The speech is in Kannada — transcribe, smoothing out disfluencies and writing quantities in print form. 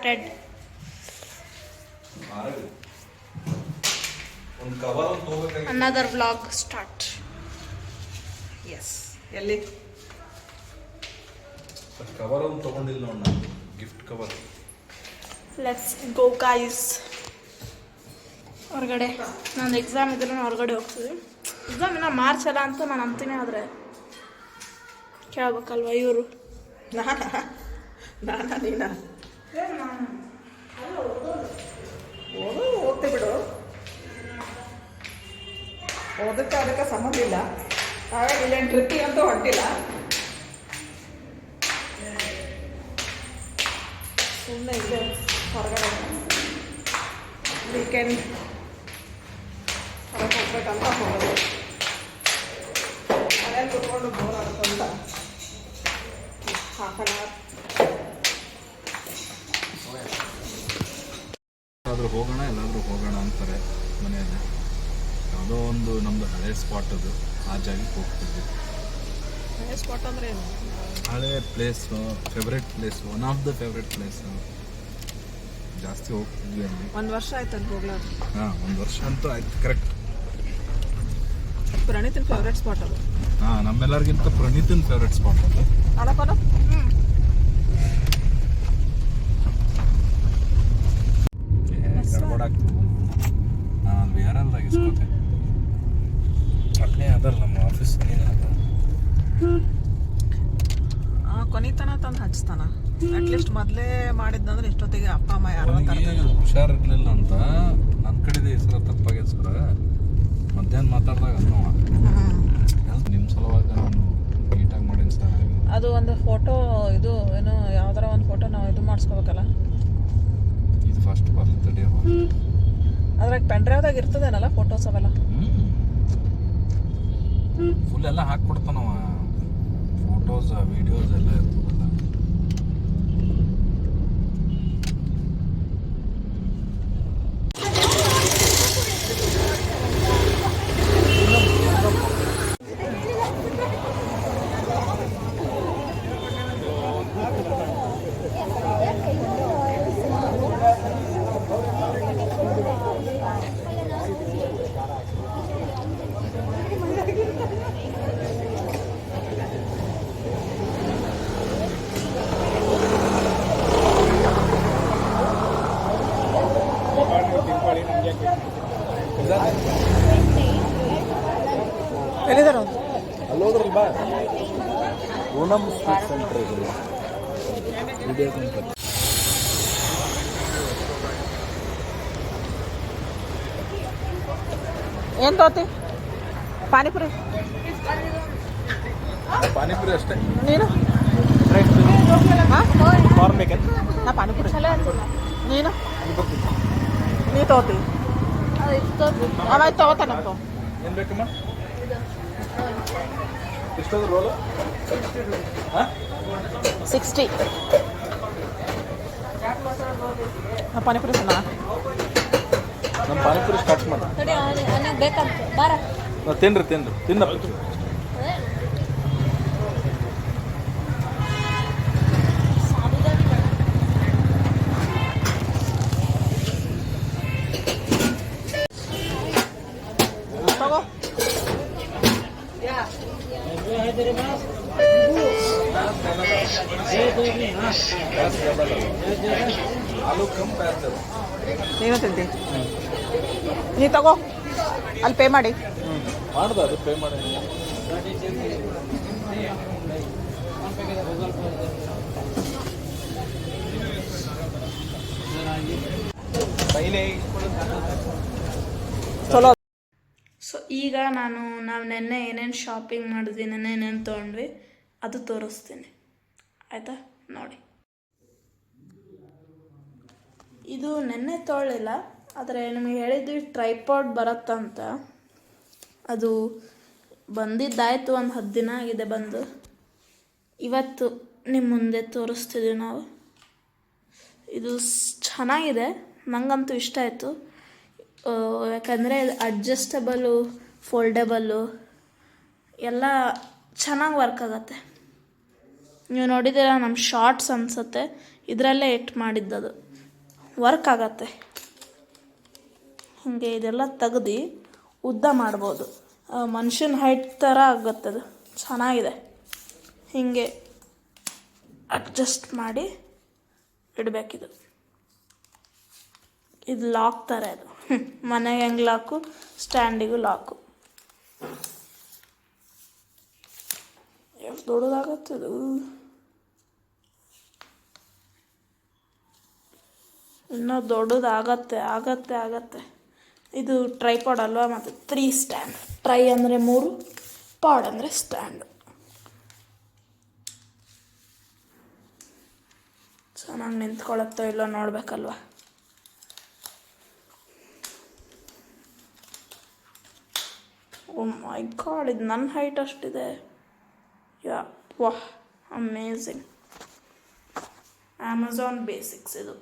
started. Another vlog start. Yes. Elli? Cover on ತಗೊಂಡಿಲ್ಲ ನಾನು gift cover. Let's go guys. ಹೊರಗಡೆ ನಂದು ಎಕ್ಸಾಮ್ ಇದ್ರೆ ಹೊರಗಡೆ ಹೋಗ್ತೀವಿ. ಎಕ್ಸಾಮ್ ಇನ್ನು ಮಾರ್ಚ್ ಅಲ್ಲ ಅಂತ ನಾನು ಅಂತೀನಿ, ಆದರೆ ಕೇಳ್ಬೇಕಲ್ವ ಇವರು. ನಾನಾ ನೀನಾ ಓದ್ತಿ ಬಿಡು, ಓದಕ್ಕೆ ಅದಕ್ಕೆ ಸಂಬಂಧ ಇಲ್ಲ. ಹಾಗಾಗಿ ಇಲ್ಲೇನು ಟ್ರಿಪ್ಪಿಗೆ ಅಂತೂ ಹೊಂಟಿಲ್ಲ, ಸುಮ್ಮನೆ ಇಲ್ಲೇ ಹೊರಗಡೆ ವೀಕೆಂಡ್ ಹೊರಗೆ ಹೋಗ್ಬೇಕಂತ ಹೋಗೋದು. ಮನೇಲಿ ಕುತ್ಕೊಂಡು ಬೋರ್ ಆಗುತ್ತಂತ ಹಾಫ್ ಆನ್ ಅವರ್ ಎಲ್ಲಾದರೂ ಹೋಗೋಣ ಅಂತಾರೆ ಮನೆಯಲ್ಲಿ. ಯಾವುದೋ ಒಂದು ನಮ್ಮದು ಹಳೆ ಸ್ಪಾಟ್ ಅದು, ಆ ಜಾಗಕ್ಕೆ ಹೋಗ್ತಿದ್ವಿ. ಹಳೆ ಸ್ಪಾಟ್ ಅಂದರೆ ಏನು? ಹಳೆ place, favourite place, one of the favourite place. ಜಾಸ್ತಿ ಹೋಗ್ತಿದ್ವಿ ಅಲ್ಲಿ. 1 ವರ್ಷ ಆಯ್ತು ಅಂತ ಹೋಗ್ಲಾರ್ದು. ಹಾಂ, 1 ವರ್ಷ ಅಂತೂ ಆಯ್ತು ಕರೆಕ್ಟ್. ಪ್ರಣೀತನ ಫೇವ್ರೆಟ್ ಸ್ಪಾಟ್ ಅದು. ಹಾಂ, ನಮ್ಮೆಲ್ಲರಿಗಿಂತ ಪ್ರಣೀತನ ಫೇವ್ರೆಟ್ ಸ್ಪಾಟ್ ಅದು. ಅಳಕೋನ ಗಡ್ಬಡಾಗ್ತದೆ. ನಾನು ಅಲ್ಲಿ ಯಾರಲ್ದಾಗ ಇಸ್ಕೋತೆ ಅಲ್ಲೇ ಅದಲ್ಲ ನಮ್ಮ ಆಫೀಸ್ ಕೊನಿತನ ತಂದು ಹಚ್ತಾನ. ಅಟ್ಲೀಸ್ಟ್ ಮೊದಲೇ ಮಾಡಿದ್ದಂದ್ರೆ ಇಷ್ಟೊತ್ತಿಗೆ ಅಪ್ಪ ಅಮ್ಮ ಯಾರು ಹುಷಾರಿರ್ಲಿಲ್ಲ ಅಂತ ನನ್ನ ಕಡೆದೇ ಹೆಸರು ತಪ್ಪಾಗಿ ಹೆಸರು ಮಧ್ಯಾಹ್ನ ಮಾತಾಡಿದಾಗ ಅನ್ನೋ ನಿಮ್ಮ ಸಲುವಾಗಿ ನಾನು ನೀಟಾಗಿ ಮಾಡೀನಿ ಸರ್. ಅದು ಒಂದು ಫೋಟೋ, ಇದು ಏನು ಯಾವ್ದಾರ ಒಂದು ಫೋಟೋ ನಾವು ಇದು ಮಾಡಿಸ್ಕೋಬೇಕಲ್ಲ. ಇದು ಫಸ್ಟ್ ಬರ್ಲಿ ತಡಿ. ಅದ್ರಾಗ ಪೆನ್ಡ್ರೈವ್ದಾಗ ಇರ್ತದೇನಲ್ಲ ಫೋಟೋಸ್ ಅವೆಲ್ಲ. ಫುಲ್ ಎಲ್ಲ ಹಾಕ್ಕೊಡ್ತಾನವ, ಫೋಟೋಸ್ ವಿಡಿಯೋಸ್ ಎಲ್ಲ ಇರ್ತದಲ್ಲ. ಎಲ್ಲಿದಾರ ಅಲ್ಲೋದ್ರಲ್ಲಿ ಬಾ, ಓನಂ ಸ್ವೀಟ್ ಸೆಂಟರ್ ಇದು. ವಿಡಿಯೋ ಸೆಂಟರ್ ಏನು ತಗೋತಿ? ಪಾನಿಪುರಿ. ಪಾನಿಪುರಿ ಅಷ್ಟೇ. ನೀನು? ಕಾರ್ನ್ ಬೇಕನ್? ನಾ ಪಾನಿಪುರಿ. ನೀನು? ನೀ ತಗೋತಿ? ಆಯ್ತು ತಗೋತಾನಂತ. ಏನು ಬೇಕಮ್ಮ? ಎಷ್ಟೊಂದು ರೋಲು? 60. ಪಾನಿಪುರಿ ಸಣ್ಣ. ನಮ್ಮ ಪಾನಿಪುರಿ ಸ್ಟಾರ್ಟ್ ಮಾಡ. ಬೇಕಂತ ಬಾರ ತಿನ್ರಿ ತಿನ್ನಪ್ಪ. ತಗೋ. ನೀನು ತಿಂತಿ? ನೀ ತಗೋ, ಅಲ್ಲಿ ಪೇ ಮಾಡಿ. ಮಾಡ್ದ ಅದು ಪೇ ಮಾಡಿ. ಚಲೋ. ಸೊ ಈಗ ನಾವು ನೆನ್ನೆ ಏನೇನು ಶಾಪಿಂಗ್ ಮಾಡಿದ್ವಿ, ನೆನ್ನೆ ಏನೇನು ತೊಗೊಂಡ್ವಿ ಅದು ತೋರಿಸ್ತೀನಿ ಆಯಿತಾ. ನೋಡಿ, ಇದು ನೆನ್ನೆ ತೊಗೊಳ್ಳಿಲ್ಲ, ಆದರೆ ನಿಮಗೆ ಹೇಳಿದ್ವಿ ಟ್ರೈಪಾಡ್ ಬರುತ್ತಂತ. ಅದು ಬಂದಿದ್ದಾಯಿತು, ಒಂದು 10 ದಿನ ಆಗಿದೆ ಬಂದು. ಇವತ್ತು ನಿಮ್ಮ ಮುಂದೆ ತೋರಿಸ್ತಿದ್ದೀವಿ ನಾವು. ಇದು ಚೆನ್ನಾಗಿದೆ, ನನಗಂತೂ ಇಷ್ಟ ಆಯಿತು. ಯಾಕಂದರೆ ಅಡ್ಜಸ್ಟಬಲು, ಫೋಲ್ಡೇಬಲ್ಲು ಎಲ್ಲ ಚೆನ್ನಾಗಿ ವರ್ಕ್ ಆಗುತ್ತೆ. ನೀವು ನೋಡಿದ್ದೀರ ನಮ್ಮ ಶಾರ್ಟ್ಸ್ ಅನಿಸುತ್ತೆ, ಇದರಲ್ಲೇ ಎಟ್ ಮಾಡಿದ್ದದು. ವರ್ಕ್ ಆಗತ್ತೆ. ಹೀಗೆ ಇದೆಲ್ಲ ತೆಗ್ದು ಉದ್ದ ಮಾಡ್ಬೋದು. ಮನುಷ್ಯನ ಹೈಟ್ ಥರ ಆಗುತ್ತದು, ಚೆನ್ನಾಗಿದೆ. ಹೀಗೆ ಅಡ್ಜಸ್ಟ್ ಮಾಡಿ ಇಡಬೇಕಿದು. ಇದು ಲಾಕ್ ಥರ ಇದು. ಮನೆಗೆ ಹೆಂಗೆ ಲಾಕು, ಸ್ಟ್ಯಾಂಡಿಗೂ ಲಾಕು. ಎಷ್ಟು ದೊಡ್ಡದಾಗತ್ತಿದು. ಇನ್ನೂ ದೊಡ್ಡದಾಗತ್ತೆ ಆಗತ್ತೆ ಆಗತ್ತೆ. ಇದು ಟ್ರೈಪಾಡ್ ಅಲ್ವಾ, ಮತ್ತು 3 ಸ್ಟ್ಯಾಂಡ್. ಟ್ರೈ ಅಂದರೆ 3, ಪಾಡ್ ಅಂದರೆ ಸ್ಟ್ಯಾಂಡು. ಚೆನ್ನಾಗಿ ನಿಂತ್ಕೊಳ್ಳುತ್ತೋ ಇಲ್ಲೋ ನೋಡಬೇಕಲ್ವ. ಓ ಮೈ ಗಾಡ್, ಇದು ನನ್ನ ಹೈಟ್ ಅಷ್ಟಿದೆ. ಯಾ ವಾಹ್, ಅಮೇಝಿಂಗ್. ಅಮೆಝಾನ್ ಬೇಸಿಕ್ಸ್ ಇದು.